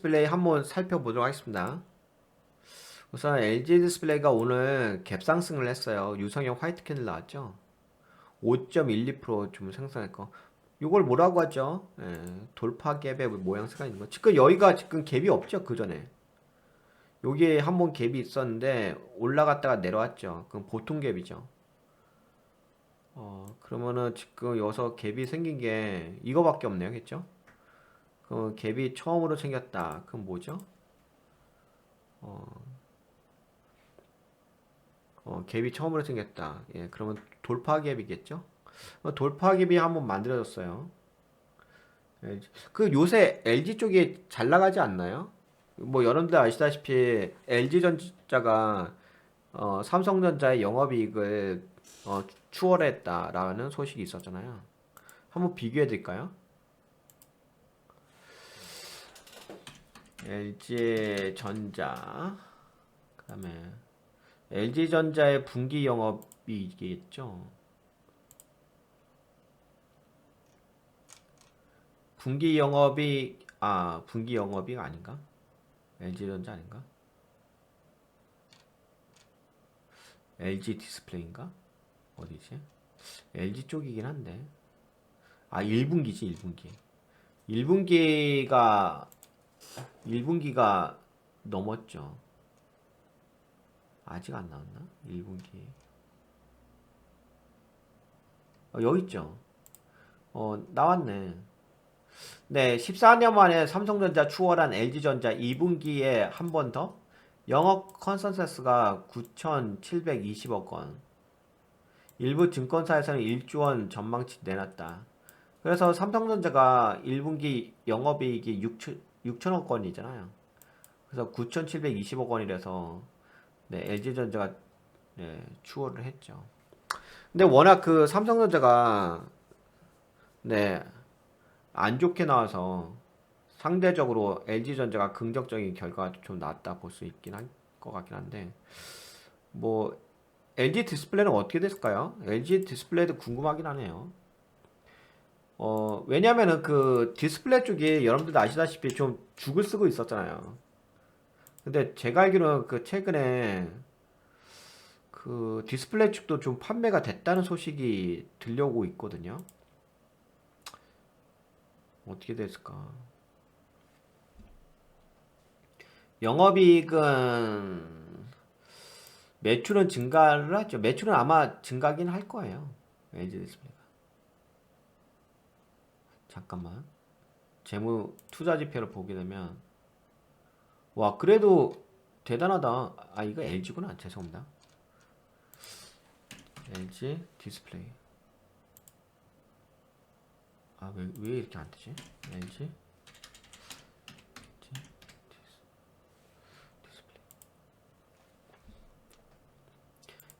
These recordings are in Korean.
디스플레이 한번 살펴보도록 하겠습니다. 우선 LG 디스플레이가 오늘 갭상승을 했어요. 유성형 화이트 캔들 나왔죠. 5.12%좀 상승했고, 이걸 뭐라고 하죠? 돌파 갭의 모양새가 있는 거. 지금 여기가 지금 갭이 없죠, 그 전에. 여기에 한번 갭이 있었는데 올라갔다가 내려왔죠. 그럼 보통 갭이죠. 그러면은 지금 여기서 갭이 생긴 게 이거밖에 없네요, 그죠? 그 갭이 처음으로 생겼다. 그럼 뭐죠? 갭이 처음으로 생겼다. 예, 그러면 돌파 갭이겠죠? 돌파 갭이 한번 만들어졌어요. 그 요새 LG 쪽이 잘 나가지 않나요? 뭐 여러분들 아시다시피 LG전자가 삼성전자의 영업이익을 추월했다라는 소식이 있었잖아요. 한번 비교해 드릴까요? LG전자 그다음에 LG전자의 분기 영업이익이겠죠. 분기 영업이익 아닌가? LG전자 아닌가? LG 디스플레이인가? 어디지? LG 쪽이긴 한데. 1분기지, 1분기. 1분기가 넘었죠. 아직 안 나왔나? 1분기. 여기 있죠. 나왔네. 네, 14년 만에 삼성전자 추월한 LG전자 2분기에 한 번 더 영업 컨센서스가 9,720억 원. 일부 증권사에서는 1조 원 전망치 내놨다. 그래서 삼성전자가 1분기 영업이익이 6천억 원이잖아요. 그래서 9,720억 원이라서 네, LG전자가 네, 추월을 했죠. 근데 워낙 그 삼성전자가 네, 안 좋게 나와서 상대적으로 LG전자가 긍정적인 결과가 좀 나왔다 볼 수 있긴 할 것 같긴 한데 뭐 LG 디스플레이는 어떻게 됐을까요? LG 디스플레이도 궁금하긴 하네요. 왜냐면은 그 디스플레이 쪽이 여러분들도 아시다시피 좀 죽을 쓰고 있었잖아요. 근데 제가 알기로는 그 최근에 그 디스플레이 쪽도 좀 판매가 됐다는 소식이 들려오고 있거든요. 어떻게 됐을까? 영업이익은 매출은 증가를 하죠. 매출은 아마 증가긴 할 거예요. LG 디스플레이가. 잠깐만. 재무 투자 지표를 보게 되면 와 그래도 대단하다. 이거 LG구나. 죄송합니다. LG 디스플레이. 왜 이렇게 안 뜨지? LG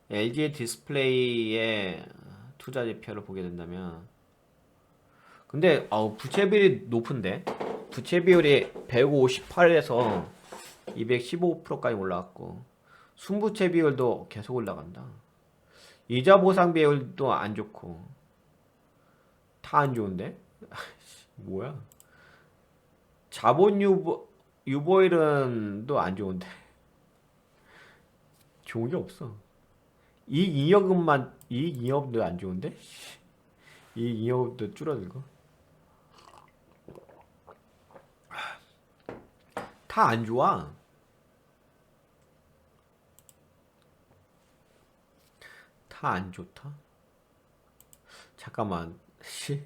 LG 디스플레이의 투자 지표를 보게 된다면 근데 부채 비율이 높은데 부채 비율이 158에서 215%까지 올라갔고 순부채 비율도 계속 올라간다. 이자 보상 비율도 안 좋고 다 안 좋은데? 뭐야? 자본 유보율은 또 안 좋은데 좋은 게 없어. 이익잉여금도 안 좋은데? 이익잉여금도 줄어들고 다 안 좋아. 다 안 좋다. 잠깐만.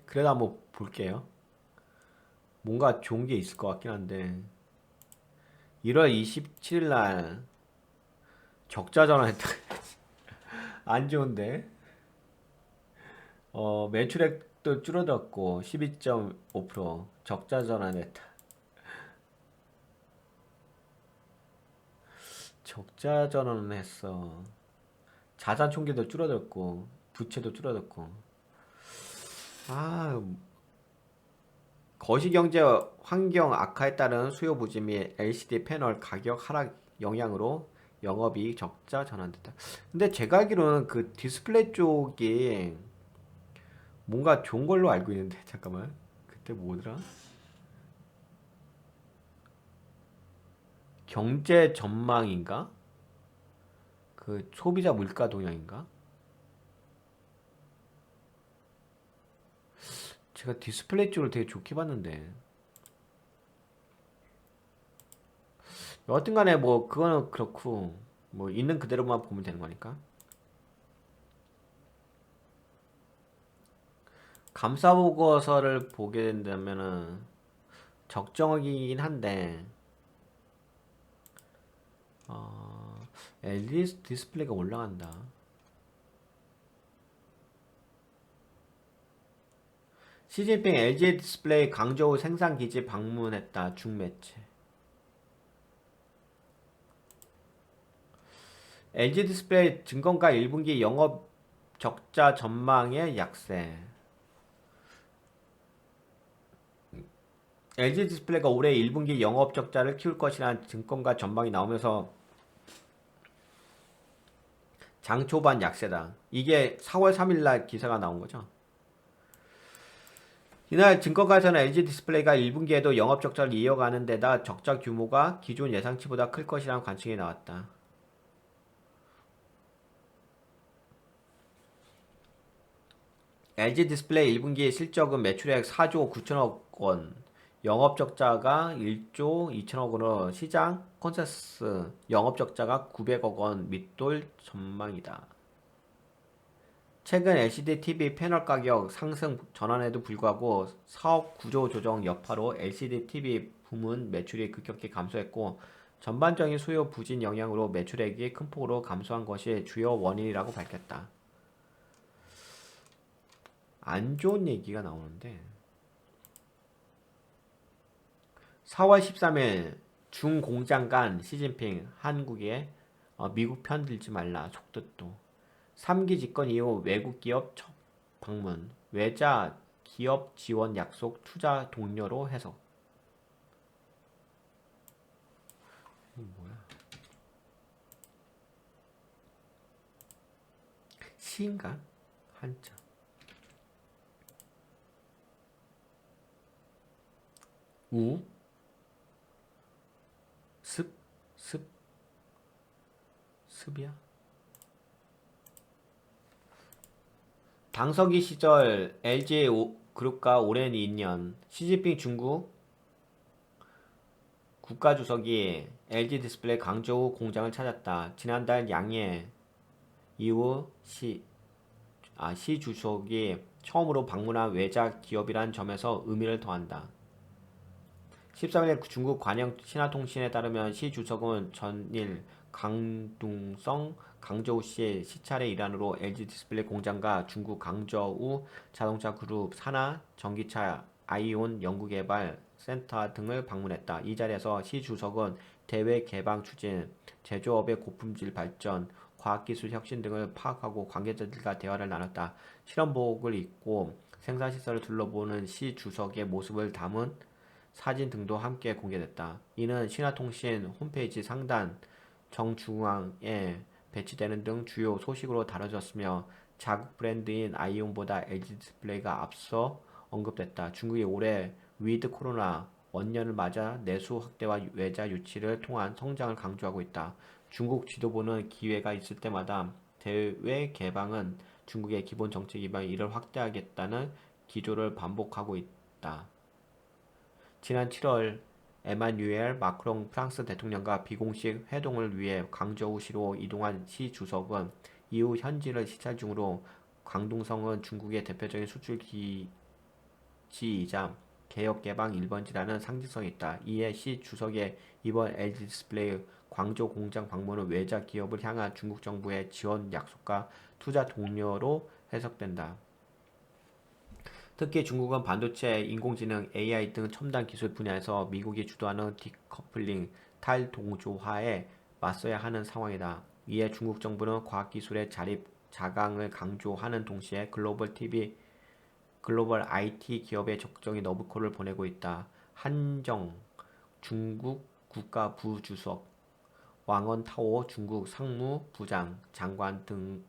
그래도 한번 볼게요. 뭔가 좋은 게 있을 것 같긴 한데 1월 27일 날 적자 전환했다. 안 좋은데. 매출액도 줄어들었고 12.5% 적자 전환했다. 적자 전환은 했어. 자산 총계도 줄어들었고 부채도 줄어들었고 아 거시경제 환경 악화에 따른 수요 부진 및 LCD 패널 가격 하락 영향으로 영업이익 적자 전환됐다. 근데 제가 알기로는 그 디스플레이 쪽이 뭔가 좋은 걸로 알고 있는데 잠깐만 그때 뭐더라? 경제 전망인가? 그 소비자 물가 동향인가? 제가 디스플레이 쪽을 되게 좋게 봤는데. 여하튼 간에 뭐 그거는 그렇고 뭐 있는 그대로만 보면 되는 거니까. 감사보고서를 보게 된다면은 적정이긴 한데 LED 디스플레이가 올라간다. 시진핑 LG 디스플레이 광저우 생산기지 방문했다. 중매체. LG 디스플레이 증권가 1분기 영업 적자 전망의 약세. LG 디스플레이가 올해 1분기 영업 적자를 키울 것이라는 증권가 전망이 나오면서 장 초반 약세다. 이게 4월 3일 날 기사가 나온 거죠. 이날 증권가에서는 LG 디스플레이가 1분기에도 영업 적자를 이어가는 데다 적자 규모가 기존 예상치보다 클 것이라는 관측이 나왔다. LG 디스플레이 1분기 실적은 매출액 4조 9천억 원, 영업 적자가 1조 2천억 원으로 시장 컨센서스 영업 적자가 900억 원 밑돌 전망이다. 최근 LCD TV 패널 가격 상승 전환에도 불구하고 사업 구조 조정 여파로 LCD TV 부문 매출이 급격히 감소했고 전반적인 수요 부진 영향으로 매출액이 큰 폭으로 감소한 것이 주요 원인이라고 밝혔다. 안 좋은 얘기가 나오는데 4월 13일 중공장 간 시진핑 한국에 미국 편 들지 말라 속뜻도 3기 집권 이후 외국 기업 첫 방문, 외자 기업 지원 약속 투자 동료로 해석. 뭐야? 시인가? 한자. 우? 습? 습? 습이야? 당서기 시절 LG 그룹과 오랜 인연, 시진핑 중국 국가주석이 LG 디스플레이 광저우 공장을 찾았다. 지난달 양해 이후 시 주석이 처음으로 방문한 외자 기업이란 점에서 의미를 더한다. 13일 중국 관영 신화통신에 따르면 시 주석은 전일 강둥성 강저우시의 시찰의 일환으로 LG 디스플레이 공장과 중국 강저우 자동차 그룹 산하 전기차 아이온 연구개발 센터 등을 방문했다. 이 자리에서 시 주석은 대외 개방 추진, 제조업의 고품질 발전, 과학기술 혁신 등을 파악하고 관계자들과 대화를 나눴다. 실험복을 입고 생산시설을 둘러보는 시 주석의 모습을 담은 사진 등도 함께 공개됐다. 이는 신화통신 홈페이지 상단 정중앙에 배치되는 등 주요 소식으로 다뤄졌으며 자국 브랜드인 아이온보다 LG 디스플레이가 앞서 언급됐다. 중국이 올해 위드 코로나 원년을 맞아 내수 확대와 외자 유치를 통한 성장을 강조하고 있다. 중국 지도부는 기회가 있을 때마다 대외 개방은 중국의 기본 정책이며 이를 확대하겠다는 기조를 반복하고 있다. 지난 7월 에마뉴엘 마크롱 프랑스 대통령과 비공식 회동을 위해 광저우시로 이동한 시 주석은 이후 현지를 시찰 중으로 광둥성은 중국의 대표적인 수출 기지이자 개혁 개방 1번지라는 상징성이 있다. 이에 시 주석의 이번 LG 디스플레이 광저우 공장 방문은 외자 기업을 향한 중국 정부의 지원 약속과 투자 동료로 해석된다. 특히 중국은 반도체, 인공지능, AI 등 첨단 기술 분야에서 미국이 주도하는 디커플링, 탈동조화에 맞서야 하는 상황이다. 이에 중국 정부는 과학기술의 자립, 자강을 강조하는 동시에 글로벌 IT 기업의 적정히 러브콜을 보내고 있다. 한정 중국 국가부주석, 왕원타오 중국 상무부장, 장관 등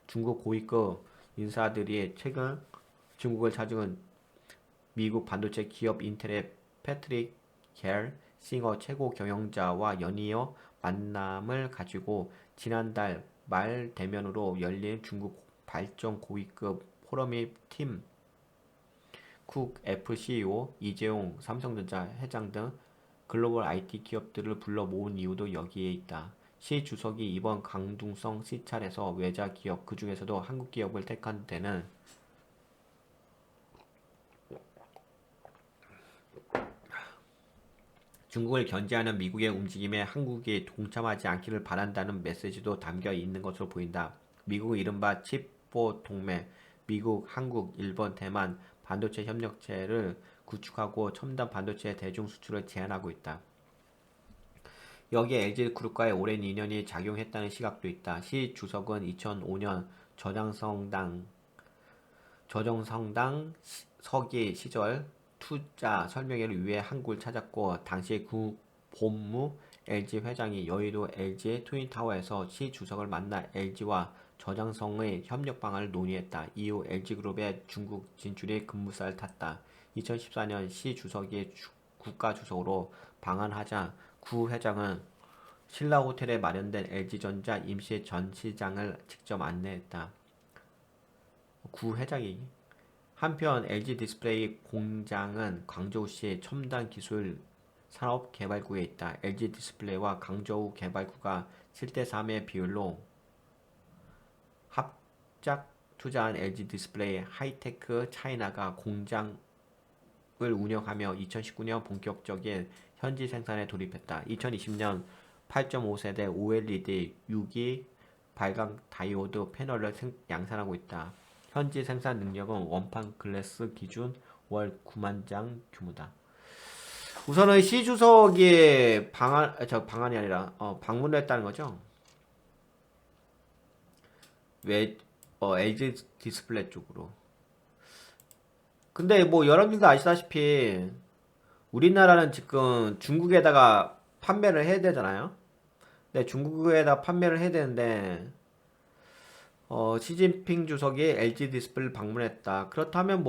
중국 고위급 인사들이 최근 중국을 찾은 미국 반도체 기업 인텔의 패트릭 겔 싱어 최고 경영자와 연이어 만남을 가지고 지난달 말 대면으로 열린 중국 발전 고위급 포럼의 팀 쿡 애플 CEO, 이재용 삼성전자 회장 등 글로벌 IT 기업들을 불러 모은 이유도 여기에 있다. 시 주석이 이번 강둥성 시찰에서 외자 기업, 그 중에서도 한국 기업을 택한 데는 중국을 견제하는 미국의 움직임에 한국이 동참하지 않기를 바란다는 메시지도 담겨 있는 것으로 보인다. 미국은 이른바 칩4 동맹, 미국, 한국, 일본, 대만 반도체 협력체를 구축하고 첨단 반도체 대중 수출을 제한하고 있다. 여기에 LG그룹과의 오랜 인연이 작용했다는 시각도 있다. 시 주석은 2005년 저정성당 서기 시절 투자 설명회를 위해 한국을 찾았고 당시 본무 LG 회장이 여의도 LG 트윈타워에서 시 주석을 만나 LG와 저장성의 협력 방안을 논의했다. 이후 LG그룹의 중국 진출이 급무살을 탔다. 2014년 시 주석이 국가주석으로 방한하자 구 회장은 신라 호텔에 마련된 LG전자 임시 전시장을 직접 안내했다. 구 회장이 한편 LG디스플레이 공장은 광저우시 첨단기술 산업개발구에 있다. LG디스플레이와 광저우 개발구가 7대3의 비율로 합작 투자한 LG디스플레이 하이테크 차이나가 공장을 운영하며 2019년 본격적인 현지 생산에 돌입했다. 2020년 8.5세대 OLED 6기 발광 다이오드 패널을 양산하고 있다. 현지 생산 능력은 원판 글래스 기준 월 9만 장 규모다. 우선은 시 주석이 방한이 아니라 방문을 했다는 거죠. 왜 LG 디스플레이 쪽으로. 근데 뭐 여러분들도 아시다시피 우리나라는 지금 중국에다가 판매를 해야 되잖아요. 근데 중국에다 판매를 해야 되는데 시진핑 주석이 LG 디스플레이를 방문했다. 그렇다면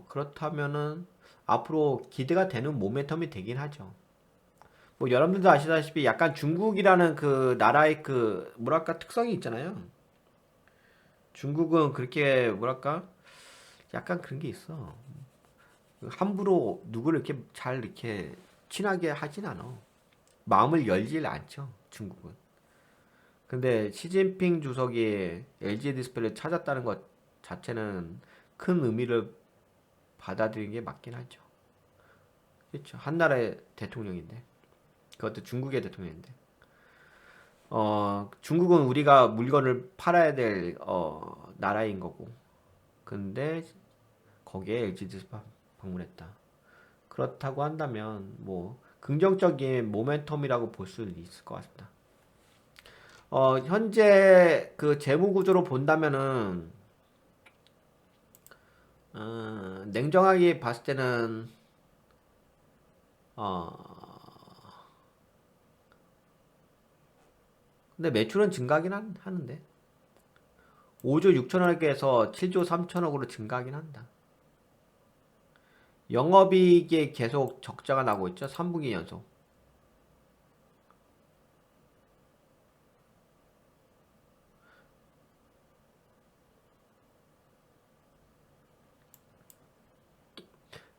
그렇다면은 앞으로 기대가 되는 모멘텀이 되긴 하죠. 뭐 여러분들도 아시다시피 약간 중국이라는 그 나라의 그 뭐랄까 특성이 있잖아요. 중국은 그렇게 뭐랄까 약간 그런 게 있어. 함부로 누구를 이렇게 잘 이렇게 친하게 하진 않아. 마음을 열질 않죠. 중국은. 근데 시진핑 주석이 LG 디스플레이를 찾았다는 것 자체는 큰 의미를 받아들이는 게 맞긴 하죠. 그렇죠. 한 나라의 대통령인데. 그것도 중국의 대통령인데. 중국은 우리가 물건을 팔아야 될, 나라인 거고. 근데 거기에 LG 디스플레이 방문했다. 그렇다고 한다면, 긍정적인 모멘텀이라고 볼 수 있을 것 같습니다. 현재 그 재무 구조로 본다면은, 냉정하게 봤을 때는, 어, 근데 매출은 증가하긴 하는데. 5조 6천억에서 7조 3천억으로 증가하긴 한다. 영업이익에 계속 적자가 나고 있죠. 3분기 연속.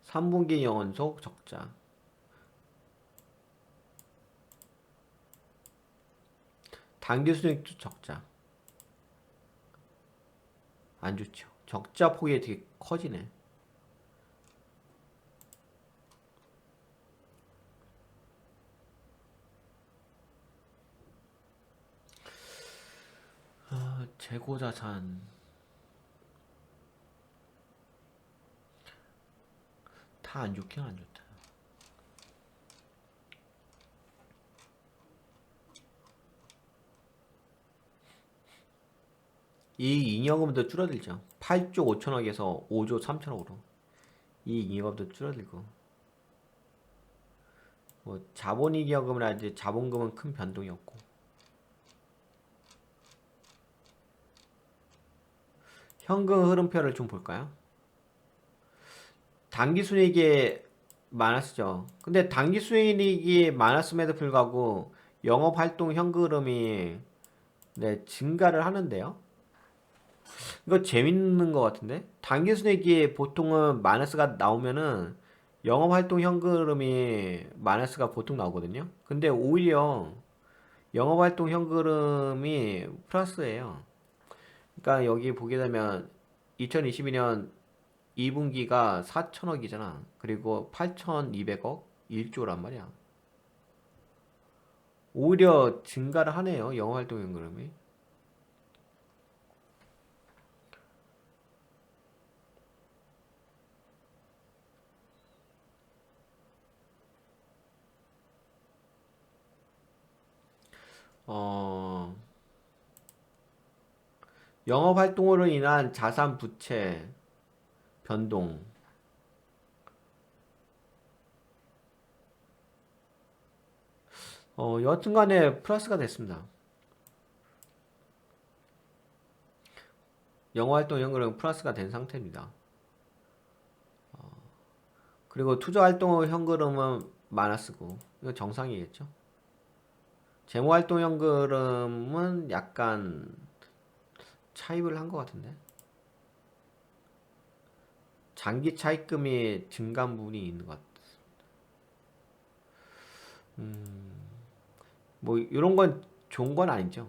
삼분기 연속 적자. 당기 순이익도 적자. 안 좋죠. 적자 폭이 되게 커지네. 재고자산. 다 안 좋긴 안 좋다. 이 잉여금도 줄어들죠. 8조 5천억에서 5조 3천억으로. 이 잉여금도 줄어들고. 자본이익여금이라든지 자본금은 큰 변동이 없고. 현금 흐름표를 좀 볼까요? 단기 순이익이 많았죠. 근데 단기 순이익이 많았음에도 불구하고 영업 활동 현금흐름이 네, 증가를 하는데요. 이거 재밌는 것 같은데? 단기 순이익이 보통은 마이너스가 나오면은 영업 활동 현금흐름이 마이너스가 보통 나오거든요. 근데 오히려 영업 활동 현금흐름이 플러스예요. 그러니까 여기 보게 되면 2022년 2분기가 4천억이잖아. 그리고 8,200억 1조란 말이야. 오히려 증가를 하네요. 영업활동 현금흐름이. 어, 영업활동으로 인한 자산 부채 변동. 여튼간에 플러스가 됐습니다. 영업활동 현금흐름 플러스가 된 상태입니다. 그리고 투자활동 현금흐름은 마이너스고 이거 정상이겠죠. 재무활동 현금흐름은 약간 차입을 한 것 같은데 장기 차입금이 증가한 부분이 있는 것 같아. 뭐 이런 건 좋은 건 아니죠.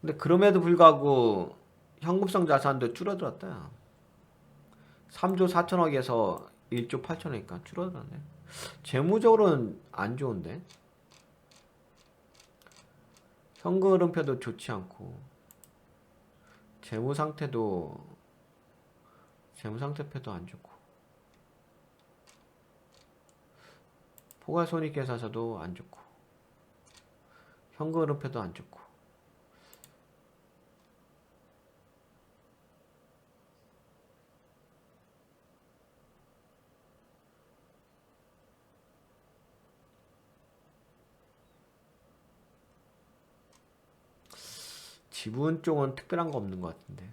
근데 그럼에도 불구하고 현금성 자산도 줄어들었다. 3조 4천억에서 1조 8천억이니까 줄어들었네. 재무적으로는 안 좋은데 현금 흐름표도 좋지 않고 재무 상태표도 안 좋고 포괄손익계산서도 안 좋고 현금 흐름표도 안 좋고 지분 쪽은 특별한 거 없는 것 같은데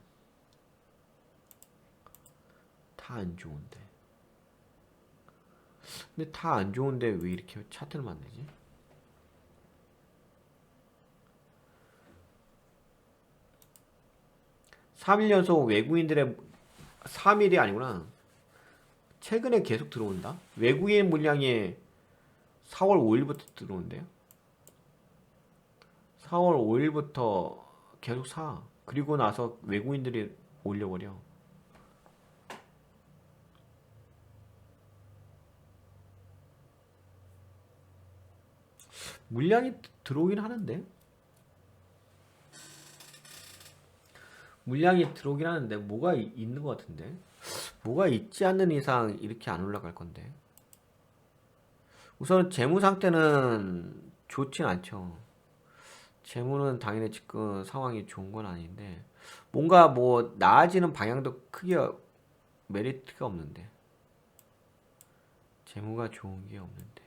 다 안 좋은데. 근데 다 안 좋은데 왜 이렇게 차트를 만들지? 3일 연속 외국인들의 3일이 아니구나. 최근에 계속 들어온다. 외국인 물량이 4월 5일부터 들어온대요. 4월 5일부터 계속 사. 그리고 나서 외국인들이 올려버려. 물량이 들어오긴 하는데 물량이 들어오긴 하는데 뭐가 있는 것 같은데 뭐가 있지 않는 이상 이렇게 안 올라갈 건데. 우선 재무 상태는 좋진 않죠. 재무는 당연히 지금 상황이 좋은 건 아닌데 뭔가 뭐 나아지는 방향도 크게 메리트가 없는데 재무가 좋은 게 없는데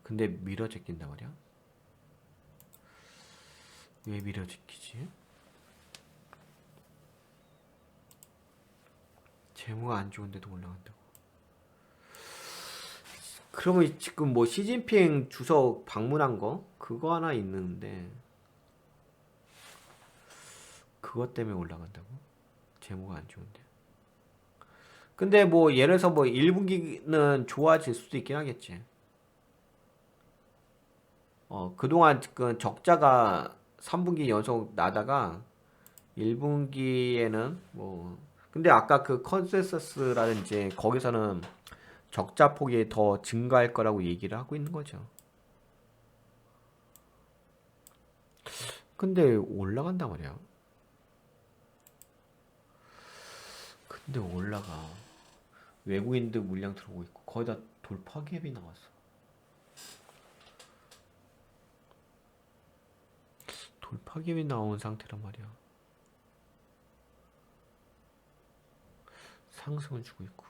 근데 밀어제낀다 말이야? 왜 밀어제끼지? 재무가 안 좋은데도 올라간다고. 그러면 지금 뭐 시진핑 주석 방문한 거 그거 하나 있는데 그것 때문에 올라간다고? 재무가 안 좋은데. 근데 뭐 예를 들어서 뭐 1분기는 좋아질 수도 있긴 하겠지. 그동안 그 적자가 3분기 연속 나다가 1분기에는 뭐 근데 아까 그 컨센서스라든지 거기서는 적자 폭이 더 증가할 거라고 얘기를 하고 있는 거죠. 근데 올라간단 말이야. 근데 올라가. 외국인들 물량 들어오고 있고 거의 다 돌파 갭이 나왔어. 돌파 갭이 나온 상태란 말이야. 상승을 주고 있고.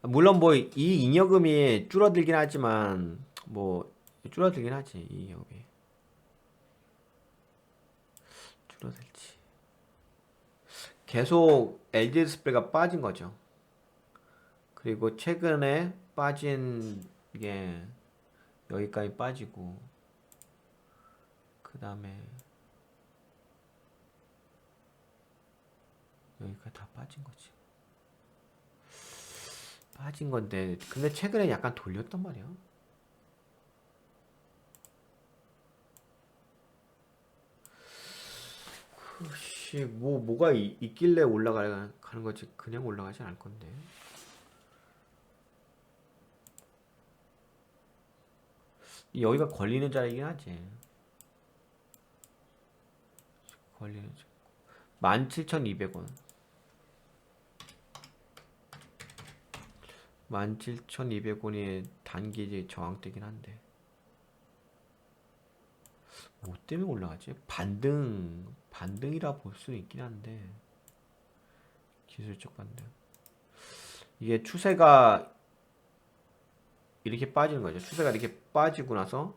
물론 뭐 이 잉여금이 줄어들긴 하지만 뭐 줄어들긴 하지. 이 잉여금이 줄어들지. 계속 LG 디스플레이가 빠진 거죠. 그리고 최근에 빠진 게 여기까지 빠지고, 그 다음에 여기까지 다 빠진 거지. 빠진 건데, 근데 최근에 약간 돌렸단 말이야. 혹시 뭐가 있길래 올라가는 거지. 그냥 올라가지 않을 건데. 여기가 걸리는 자리이긴 하지. 걸리는 자리. 17,200원. 17,200원이 단기 저항대긴 한데. 뭐 때문에 올라가지? 반등이라 볼 수는 있긴 한데. 기술적 반등. 이게 추세가 이렇게 빠지는 거죠. 추세가 이렇게 빠지고 나서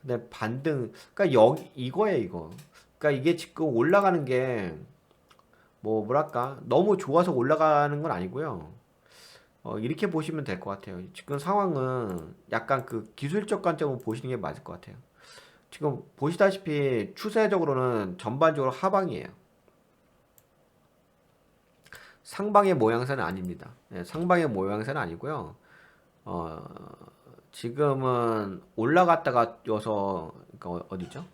근데 반등, 그러니까 여기 이거예요, 이거. 그러니까 이게 지금 올라가는 게 뭐랄까 너무 좋아서 올라가는 건 아니고요. 이렇게 보시면 될 것 같아요. 지금 상황은 약간 그 기술적 관점으로 보시는 게 맞을 것 같아요. 지금 보시다시피 추세적으로는 전반적으로 하방이에요. 상방의 모양새는 아닙니다. 네, 상방의 모양새는 아니고요. 어, 지금은 올라갔다가 여서, 그러니까 어디죠?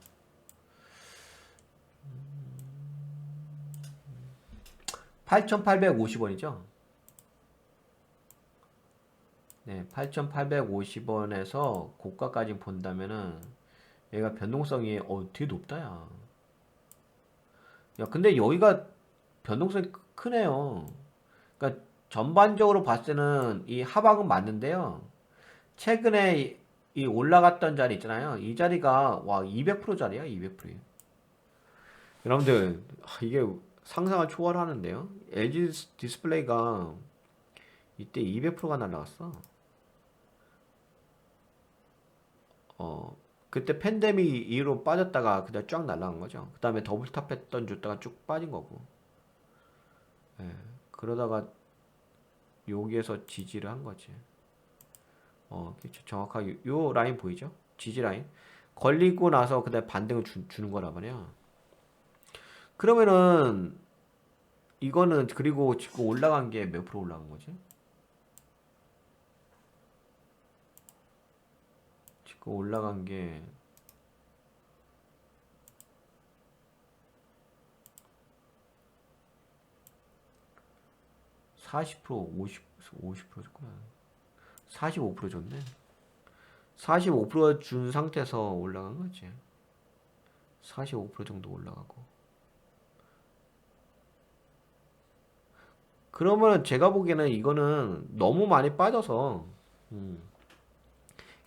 8,850원이죠. 네, 8,850원에서 고가까지 본다면은 얘가 변동성이 되게 높다, 야. 야, 근데 여기가 변동성이 크네요. 그러니까 전반적으로 봤을 때는 이 하방은 맞는데요. 최근에 이 올라갔던 자리 있잖아요. 이 자리가 와 200%짜리야, 200%. 여러분들 이게 상상을 초월하는데요. LG 디스플레이가 이때 200%가 날라갔어. 그때 팬데믹 이후로 빠졌다가 그냥 쫙 날라간 거죠. 그 다음에 더블탑 했던 줬다가 쭉 빠진 거고. 예, 그러다가 여기에서 지지를 한 거지. 그렇죠. 정확하게 요 라인 보이죠? 지지 라인. 걸리고 나서 그다음 반등을 주는 거라 말이야. 그러면은 이거는 그리고 지금 올라간 게 몇 프로 올라간 거지? 지금 올라간 게 40%, 50% 줬구나. 45% 줬네. 45% 준 상태에서 올라간 거지. 45% 정도 올라가고. 그러면 제가 보기에는 이거는 너무 많이 빠져서 음,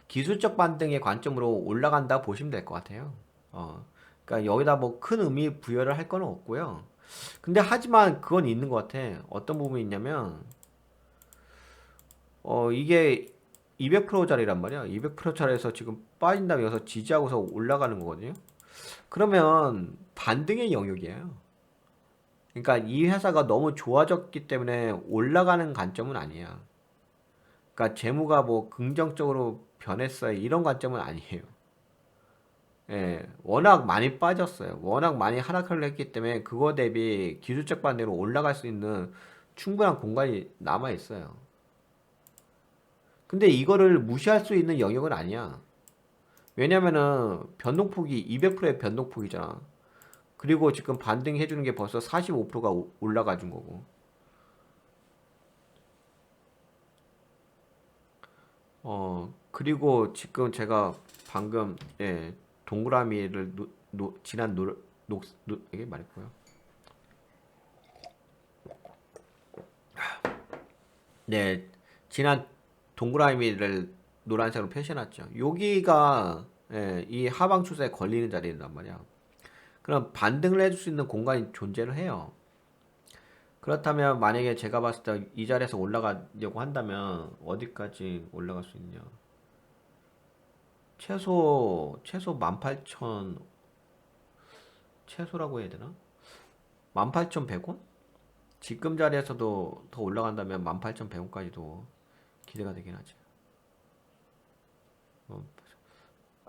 기술적 반등의 관점으로 올라간다 보시면 될 것 같아요. 그러니까 여기다 뭐 큰 의미 부여를 할 거는 없고요. 근데 하지만 그건 있는 것 같아. 어떤 부분이 있냐면 이게 200%짜리란 말이야. 200%짜리에서 지금 빠진 다음에 여기서 지지하고서 올라가는 거거든요. 그러면 반등의 영역이에요. 그러니까 이 회사가 너무 좋아졌기 때문에 올라가는 관점은 아니야. 그러니까 재무가 뭐 긍정적으로 변했어요. 이런 관점은 아니에요. 예, 워낙 많이 빠졌어요. 워낙 많이 하락을 했기 때문에 그거 대비 기술적 반대로 올라갈 수 있는 충분한 공간이 남아 있어요. 근데 이거를 무시할 수 있는 영역은 아니야. 왜냐면은 변동폭이 200%의 변동폭이잖아. 그리고 지금 반등해 주는 게 벌써 45%가 올라가 준 거고. 그리고 지금 제가 방금 동그라미를 진한 이게 말했고요. 네, 진한 동그라미를 노란색으로 표시해놨죠. 여기가 이 하방 추세에 걸리는 자리란 말이야. 그럼 반등을 해줄 수 있는 공간이 존재를 해요. 그렇다면 만약에 제가 봤을 때 이 자리에서 올라가려고 한다면 어디까지 올라갈 수 있냐? 최소 18,000 최소라고 해야 되나? 18,100원? 지금 자리에서도 더 올라간다면 18,100원까지도 기대가 되긴 하지. 어,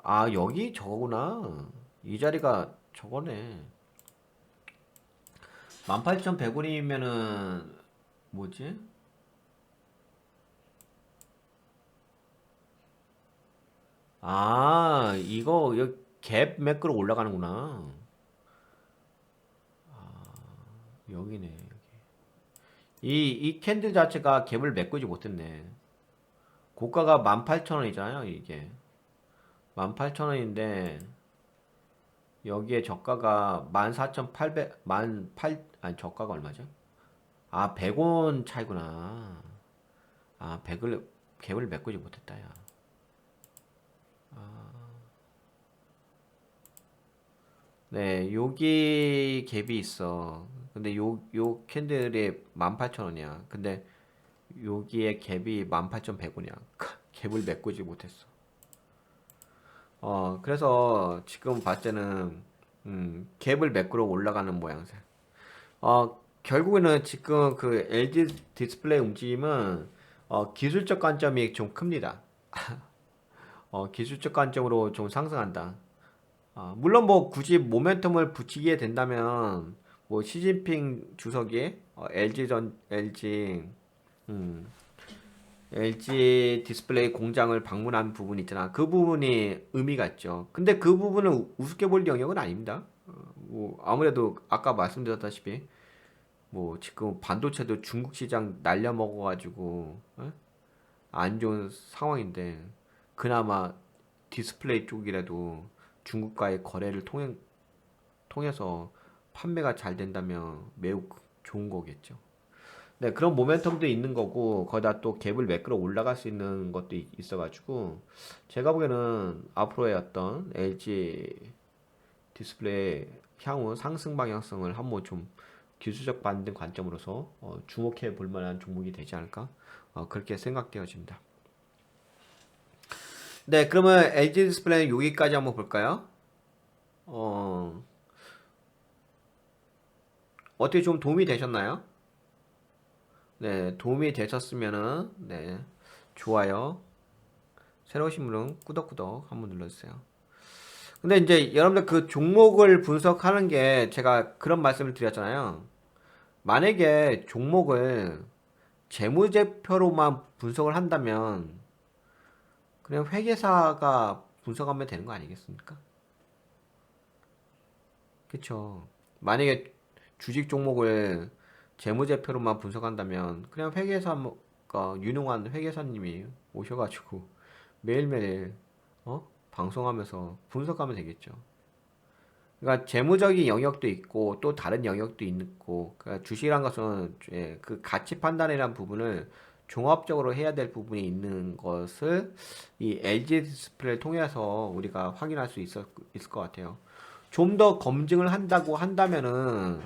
아, 여기 저거구나. 이 자리가 저거네. 18,100원이면은 뭐지? 아, 이거 여기 갭 매크로 올라가는구나. 여기네, 여기. 이 캔들 자체가 갭을 메꾸지 못했네. 고가가 18,000원이잖아요, 이게. 18,000원인데 여기에 저가가 14,800, 아니 저가가 얼마죠? 아, 100원 차이구나. 아, 100을 갭을 메꾸지 못했다, 야. 네, 여기 갭이 있어. 근데 요 캔들이 18,000원이야. 근데 여기에 갭이 18,100원이야. 갭을 메꾸지 못했어. 그래서 지금 봤을 때는, 갭을 매꾸러 올라가는 모양새. 결국에는 지금 그 LG 디스플레이 움직임은, 기술적 관점이 좀 큽니다. 기술적 관점으로 좀 상승한다. 물론 뭐 굳이 모멘텀을 붙이게 된다면, 뭐 시진핑 주석이, 음, LG 디스플레이 공장을 방문한 부분 있잖아. 그 부분이 의미가 있죠. 근데 그 부분은 우습게 볼 영역은 아닙니다. 뭐 아무래도 아까 말씀드렸다시피 뭐 지금 반도체도 중국 시장 날려 먹어가지고 안 좋은 상황인데 그나마 디스플레이 쪽이라도 중국과의 거래를 통해서 판매가 잘 된다면 매우 좋은 거겠죠. 네, 그런 모멘텀도 있는 거고, 거기다 또 갭을 매끌어 올라갈 수 있는 것도 있어가지고, 제가 보기에는 앞으로의 어떤 LG 디스플레이 향후 상승 방향성을 한번 좀 기술적 반등 관점으로서 주목해 볼 만한 종목이 되지 않을까? 그렇게 생각되어집니다. 네, 그러면 LG 디스플레이 여기까지 한번 볼까요? 어, 어떻게 좀 도움이 되셨나요? 네, 도움이 되셨으면은, 네, 좋아요. 새로 오신 분은 꾸덕꾸덕 한번 눌러주세요. 근데 이제 여러분들 그 종목을 분석하는 게 제가 그런 말씀을 드렸잖아요. 만약에 종목을 재무제표로만 분석을 한다면 그냥 회계사가 분석하면 되는 거 아니겠습니까? 그쵸. 만약에 주식 종목을 재무제표로만 분석한다면 그냥 회계사가 유능한 회계사님이 오셔가지고 매일매일 방송하면서 분석하면 되겠죠. 그러니까 재무적인 영역도 있고 또 다른 영역도 있고 그러니까 주식이란 것은 그 가치 판단이라는 부분을 종합적으로 해야 될 부분이 있는 것을 이 LG 디스플레이를 통해서 우리가 확인할 수 있을 것 같아요. 좀 더 검증을 한다고 한다면은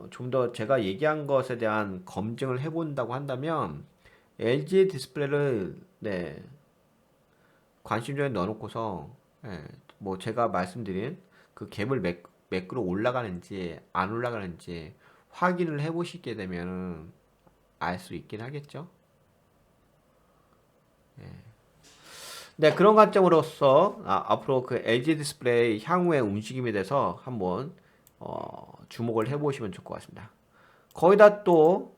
좀 더 제가 얘기한 것에 대한 검증을 해본다고 한다면 LG 디스플레이를 네, 관심종에 넣어놓고서 뭐 제가 말씀드린 그 갭을 매끄러 올라가는지 안 올라가는지 확인을 해보시게 되면 알 수 있긴 하겠죠. 네, 그런 관점으로서 앞으로 그 LG 디스플레이 향후의 움직임에 대해서 한번 주목을 해보시면 좋을 것 같습니다. 거기다 또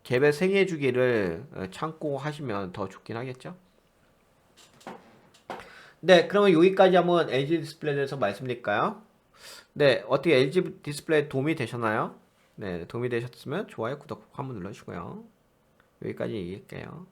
갭의 생애 주기를 참고하시면 더 좋긴 하겠죠. 네, 그러면 여기까지 한번 LG 디스플레이에 대해서 말씀드릴까요? 네, 어떻게 LG 디스플레이 도움이 되셨나요? 네, 도움이 되셨으면 좋아요, 구독 한번 눌러주시고요. 여기까지 얘기할게요.